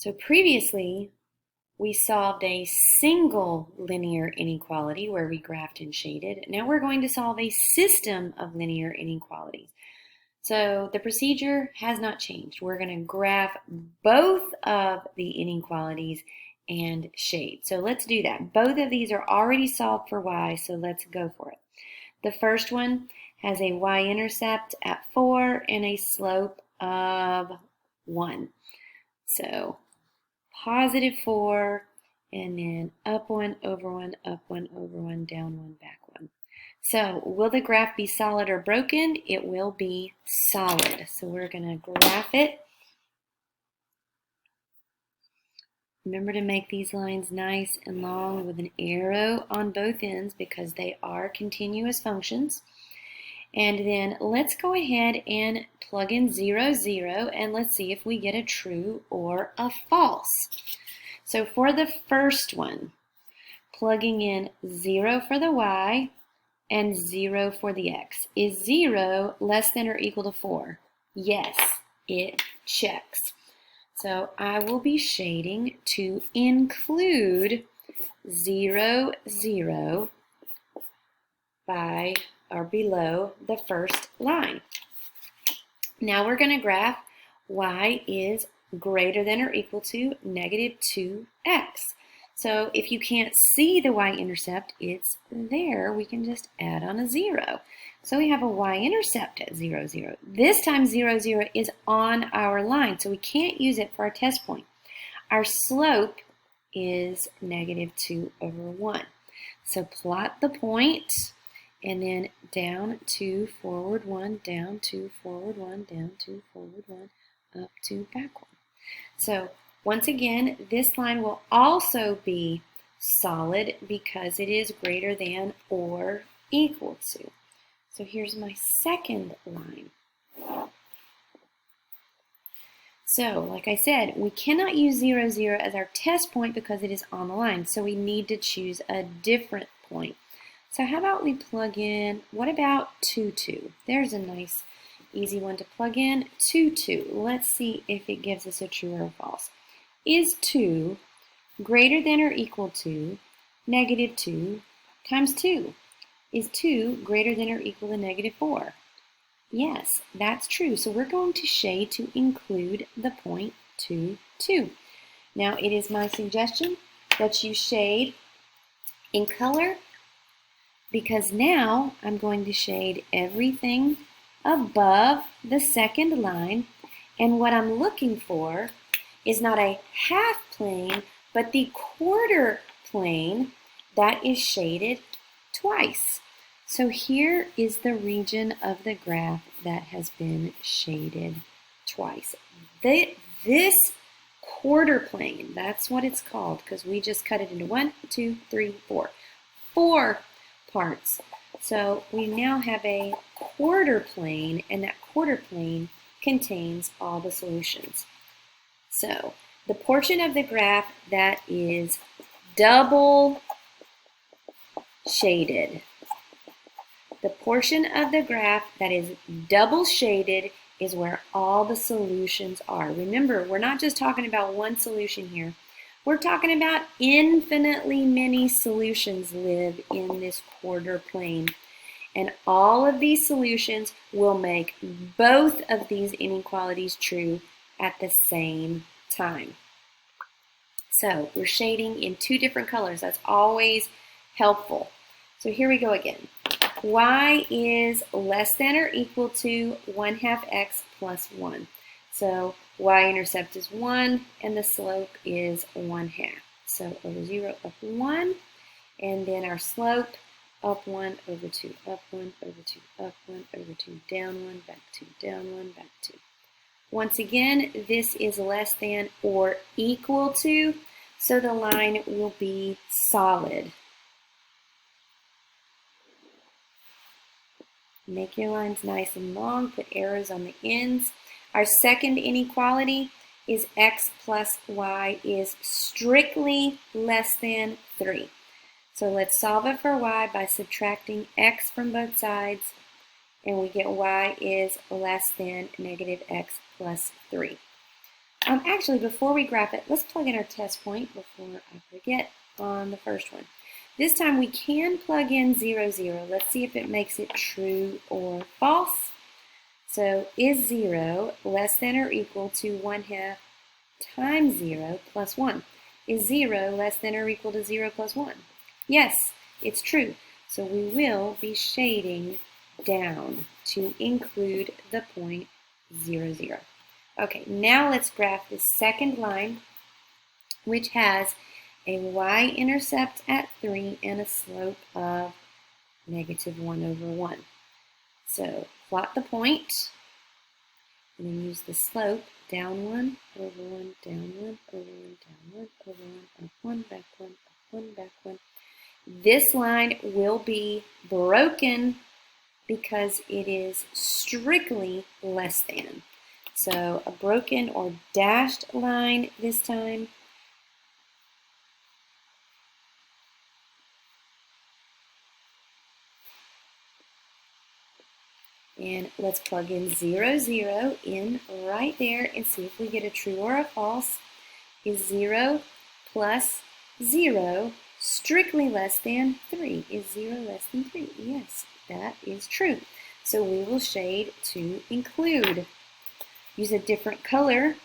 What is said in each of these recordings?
So previously, we solved a single linear inequality where we graphed and shaded. Now we're going to solve a system of linear inequalities. So the procedure has not changed. We're going to graph both of the inequalities and shade. So let's do that. Both of these are already solved for y, so let's go for it. The first one has a y-intercept at 4 and a slope of 1. So positive 4, and then up 1, over 1, up 1, over 1, down 1, back 1. So will the graph be solid or broken? It will be solid. So we're going to graph it. Remember to make these lines nice and long with an arrow on both ends because they are continuous functions. And then let's go ahead and plug in 0, 0, and let's see if we get a true or a false. So for the first one, plugging in 0 for the y and 0 for the x. Is 0 less than or equal to 4? Yes, it checks. So I will be shading to include 0, 0 by or below the first line. Now we're going to graph y is greater than or equal to negative 2x. So if you can't see the y-intercept, it's there. We can just add on a 0. So we have a y-intercept at 0, 0. This time 0, 0 is on our line, so we can't use it for our test point. Our slope is negative 2 over 1. So plot the point, and then down 2, forward 1, down 2, forward 1, down 2, forward 1, up 2, back 1. So once again, this line will also be solid because it is greater than or equal to. So here's my second line. So, like I said, we cannot use 0, 0 as our test point because it is on the line. So we need to choose a different point. So how about we plug in, what about 2, 2? There's a nice, easy one to plug in. 2, 2. Let's see if it gives us a true or a false. Is 2 greater than or equal to negative 2 times 2? Is 2 greater than or equal to negative 4? Yes, that's true. So we're going to shade to include the point 2, 2. Now it is my suggestion that you shade in color because now I'm going to shade everything above the second line, and what I'm looking for is not a half plane, but the quarter plane that is shaded twice. So here is the region of the graph that has been shaded twice. This quarter plane, that's what it's called because we just cut it into 1, 2, 3, 4. 4 parts. So we now have a quarter plane, and that quarter plane contains all the solutions. So the portion of the graph that is double shaded. The portion of the graph that is double shaded is where all the solutions are. Remember, we're not just talking about one solution here. We're talking about infinitely many solutions live in this quarter plane. And all of these solutions will make both of these inequalities true at the same time. So we're shading in 2 different colors. That's always helpful. So here we go again. Y is less than or equal to 1/2 x plus 1. So y-intercept is 1 and the slope is 1/2. So over 0, up 1, and then our slope up 1 over 2, up 1 over 2, up 1 over 2, down 1, back 2, down 1, back 2. Once again, this is less than or equal to, so the line will be solid. Make your lines nice and long, put arrows on the ends. Our second inequality is x plus y is strictly less than 3. So let's solve it for y by subtracting x from both sides, and we get y is less than negative x plus 3. Actually, before we graph it, let's plug in our test point before I forget on the first one. This time we can plug in 0, 0. Let's see if it makes it true or false. So is 0 less than or equal to 1/2 times 0 plus 1? Is 0 less than or equal to 0 plus 1? Yes, it's true. So we will be shading down to include the point 0, 0. Okay, now let's graph the second line, which has a y-intercept at 3 and a slope of -1/1. So plot the point, and then use the slope, down 1, over 1, down 1, over 1, down 1, over 1, up 1, back 1, up 1, back 1. This line will be broken because it is strictly less than. So a broken or dashed line this time. And let's plug in 0, 0 in right there and see if we get a true or a false. Is 0 plus 0 strictly less than 3? Is 0 less than 3? Yes, that is true. So we will shade to include. Use a different color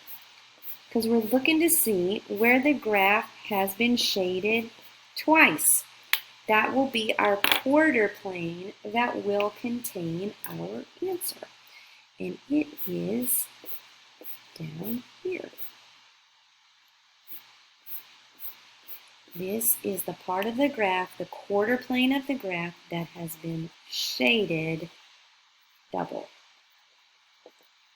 because we're looking to see where the graph has been shaded twice. That will be our quarter plane that will contain our answer. And it is down here. This is the part of the graph, the quarter plane of the graph, that has been shaded double.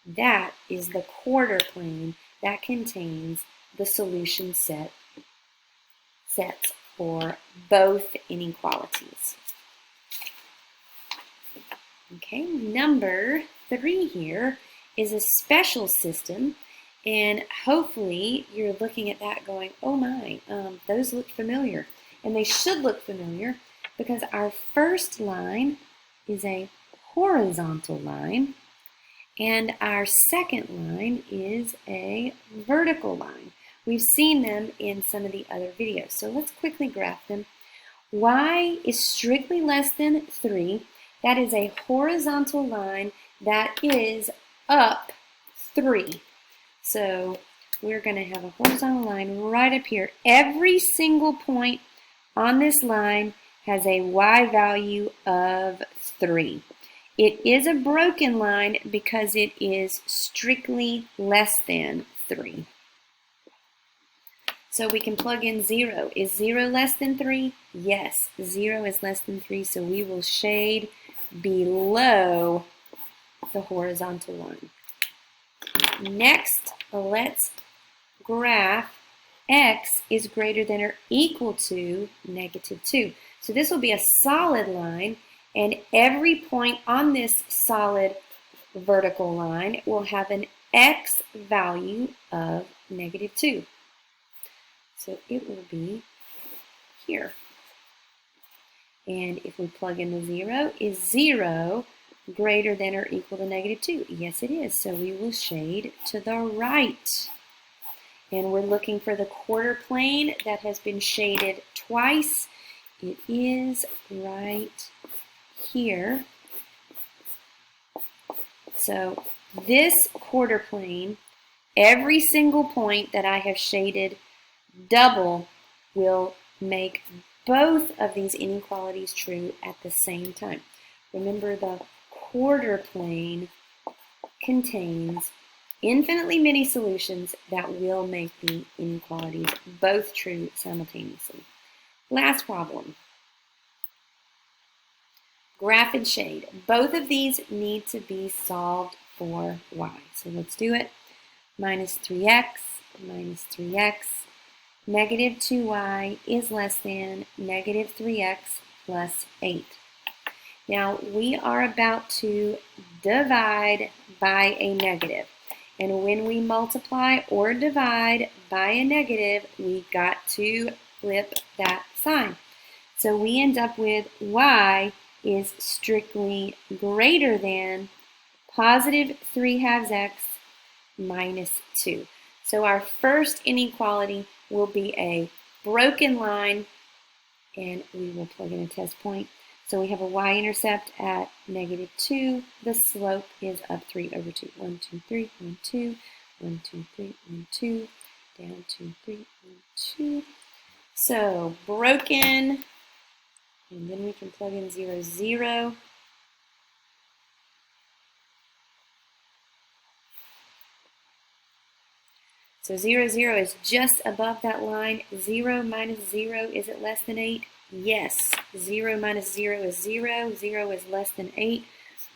That is the quarter plane that contains the solution sets for both inequalities. Okay, number 3 here is a special system, and hopefully you're looking at that going, oh my, those look familiar. And they should look familiar because our first line is a horizontal line, and our second line is a vertical line. We've seen them in some of the other videos, so let's quickly graph them. Y is strictly less than 3. That is a horizontal line that is up 3. So we're going to have a horizontal line right up here. Every single point on this line has a y value of 3. It is a broken line because it is strictly less than 3. So we can plug in 0. Is 0 less than 3? Yes, 0 is less than 3, so we will shade below the horizontal line. Next, let's graph x is greater than or equal to -2. So this will be a solid line, and every point on this solid vertical line will have an x value of -2. So it will be here. And if we plug in the 0, is 0 greater than or equal to -2? Yes, it is. So we will shade to the right. And we're looking for the quarter plane that has been shaded twice. It is right here. So this quarter plane, every single point that I have shaded double will make both of these inequalities true at the same time. Remember, the quarter plane contains infinitely many solutions that will make the inequalities both true simultaneously. Last problem. Graph and shade. Both of these need to be solved for y. So let's do it. -3x, -3x. -2y is less than -3x plus 8. Now we are about to divide by a negative. And when we multiply or divide by a negative, we got to flip that sign. So we end up with y is strictly greater than +3/2 x minus 2. So our first inequality will be a broken line, and we will plug in a test point. So we have a y-intercept at -2. The slope is up 3 over 2. 1, 2, 3, 1, 2, 1, 2, 3, 1, 2, down 2, 3, 1, 2. So broken, and then we can plug in 0, 0. So 0, 0 is just above that line. 0 minus 0, is it less than 8? Yes. 0 minus 0 is 0. 0 is less than 8.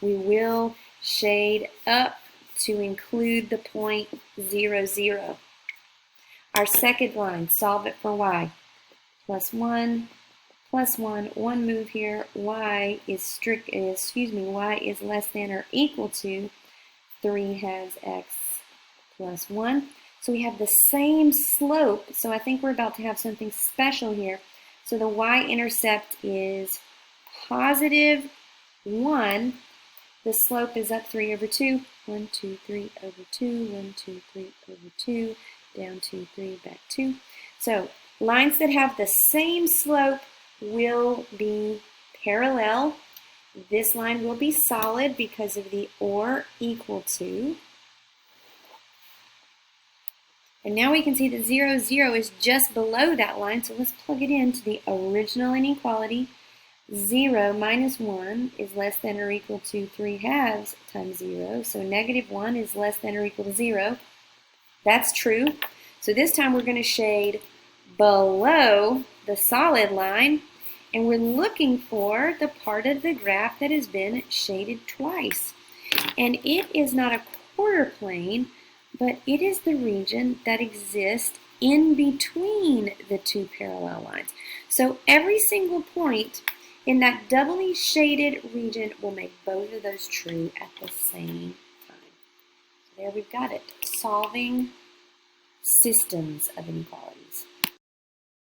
We will shade up to include the point 0, 0. Our second line, solve it for y. Plus 1, plus 1. One move here. Y is y is less than or equal to 3 has x plus 1. So we have the same slope, so I think we're about to have something special here. So the y-intercept is positive 1. The slope is up 3 over 2. 1, 2, 3 over 2. 1, 2, 3 over 2. Down 2, 3, back 2. So lines that have the same slope will be parallel. This line will be solid because of the or equal to. And now we can see that 0, 0 is just below that line, so let's plug it into the original inequality. 0 minus 1 is less than or equal to 3 halves times 0, so -1 is less than or equal to 0. That's true. So this time we're going to shade below the solid line, and we're looking for the part of the graph that has been shaded twice. And it is not a quarter plane, but it is the region that exists in between the two parallel lines. So every single point in that doubly shaded region will make both of those true at the same time. So there we've got it, solving systems of inequalities.